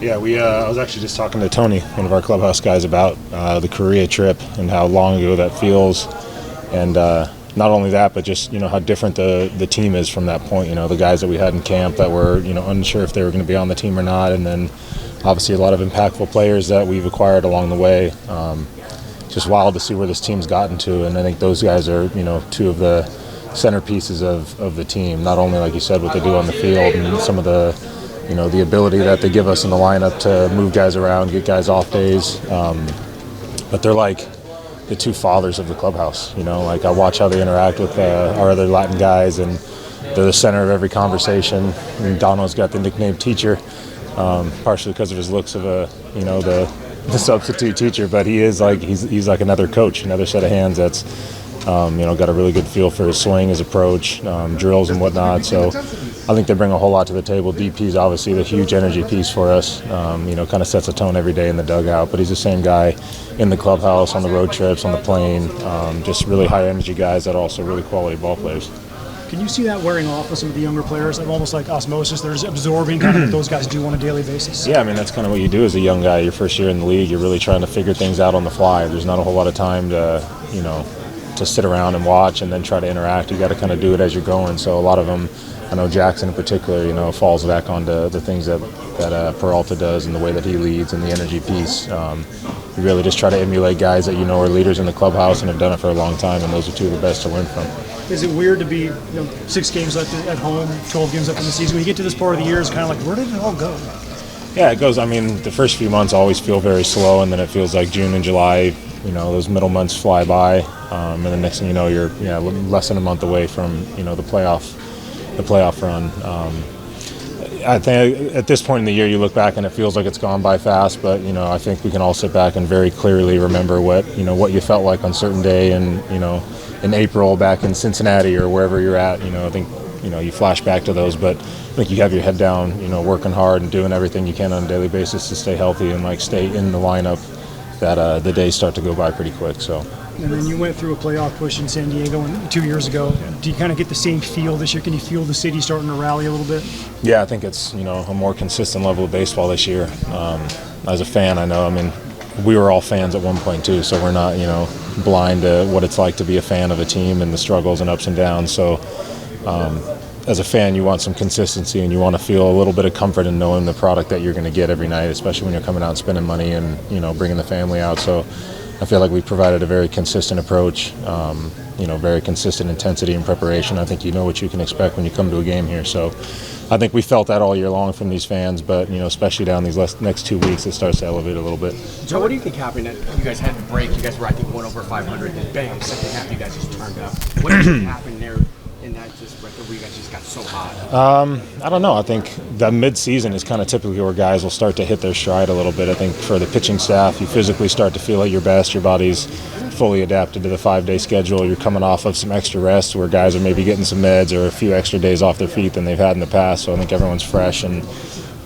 Yeah, I was actually just talking to Tony, one of our clubhouse guys, about the Korea trip and how long ago that feels, and not only that, but just how different the team is from that point. The guys that we had in camp that were unsure if they were going to be on the team or not, and then obviously a lot of impactful players that we've acquired along the way. Just wild to see where this team's gotten to, and I think those guys are two of the centerpieces of the team. Not only, like you said, what they do on the field and some of the the ability that they give us in the lineup to move guys around, get guys off days. But they're like the two fathers of the clubhouse. Like I watch how they interact with our other Latin guys, and they're the center of every conversation. And Dono's got the nickname teacher, partially because of his looks of the substitute teacher, but he is like he's like another coach, another set of hands that's got a really good feel for his swing, his approach, drills and whatnot. So I think they bring a whole lot to the table. DP's obviously the huge energy piece for us. Kind of sets a tone every day in the dugout, but he's the same guy in the clubhouse, on the road trips, on the plane. Just really high energy guys that are also really quality ball players. Can you see that wearing off with some of the younger players, like almost like osmosis? They're just absorbing kind of what those guys do on a daily basis. Yeah, I mean that's kind of what you do as a young guy. Your first year in the league, you're really trying to figure things out on the fly. There's not a whole lot of time to to sit around and watch and then try to interact. You got to kind of do it as you're going. So a lot of them, I know Jackson in particular, falls back onto the things that Peralta does and the way that he leads and the energy piece. You really just try to emulate guys that are leaders in the clubhouse and have done it for a long time, and those are two of the best to learn from. Is it weird to be 6 games left at home, 12 games left in the season? When you get to this part of the year, it's kind of like, where did it all go? Yeah, it goes. I mean, the first few months always feel very slow, and then it feels like June and July, those middle months fly by, and the next thing you know, you're less than a month away from the playoff run. I think at this point in the year, you look back and it feels like it's gone by fast, but I think we can all sit back and very clearly remember what you felt like on a certain day, and in April back in Cincinnati or wherever you're at. I think you flash back to those, but I think you have your head down, working hard and doing everything you can on a daily basis to stay healthy and stay in the lineup. That the days start to go by pretty quick. So. And then you went through a playoff push in San Diego 2 years ago. Do you kind of get the same feel this year? Can you feel the city starting to rally a little bit? Yeah, I think it's a more consistent level of baseball this year. As a fan, I know. I mean, we were all fans at one point too, so we're not blind to what it's like to be a fan of a team and the struggles and ups and downs. So. As a fan, you want some consistency and you want to feel a little bit of comfort in knowing the product that you're going to get every night, especially when you're coming out and spending money and bringing the family out. So I feel like we provided a very consistent approach, very consistent intensity and preparation. I think you know what you can expect when you come to a game here. So I think we felt that all year long from these fans, but especially down these next 2 weeks, it starts to elevate a little bit. Joe, what do you think happened? You guys had the break. You guys were, I think, 1 over 500, and bam, second half, you guys just turned up. What do you think happened there? In that just record where you guys just got so hot? I don't know. I think the mid-season is kind of typically where guys will start to hit their stride a little bit. I think for the pitching staff, you physically start to feel at your best. Your body's fully adapted to the 5-day schedule. You're coming off of some extra rest where guys are maybe getting some meds or a few extra days off their feet than they've had in the past. So I think everyone's fresh. And,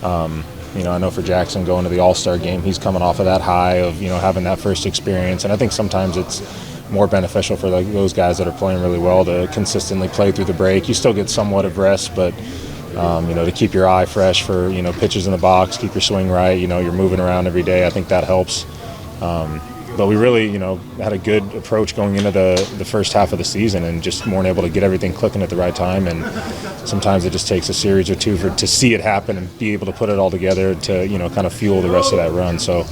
I know for Jackson going to the All-Star game, he's coming off of that high of, having that first experience. And I think sometimes it's more beneficial for those guys that are playing really well to consistently play through the break. You still get somewhat of rest, but to keep your eye fresh for pitches in the box, keep your swing right. You're moving around every day. I think that helps. But we really had a good approach going into the first half of the season and just weren't able to get everything clicking at the right time. And sometimes it just takes a series or two to see it happen and be able to put it all together to kind of fuel the rest of that run. So.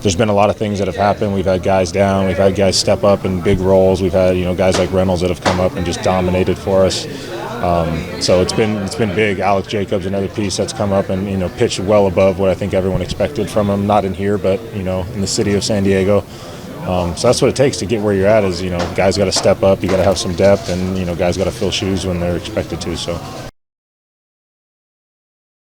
There's been a lot of things that have happened. We've had guys down. We've had guys step up in big roles. We've had guys like Reynolds that have come up and just dominated for us. So it's been big. Alex Jacobs, another piece that's come up and pitched well above what I think everyone expected from him. Not in here, but in the city of San Diego. So that's what it takes to get where you're at. Is guys got to step up. You got to have some depth, and guys got to fill shoes when they're expected to. So.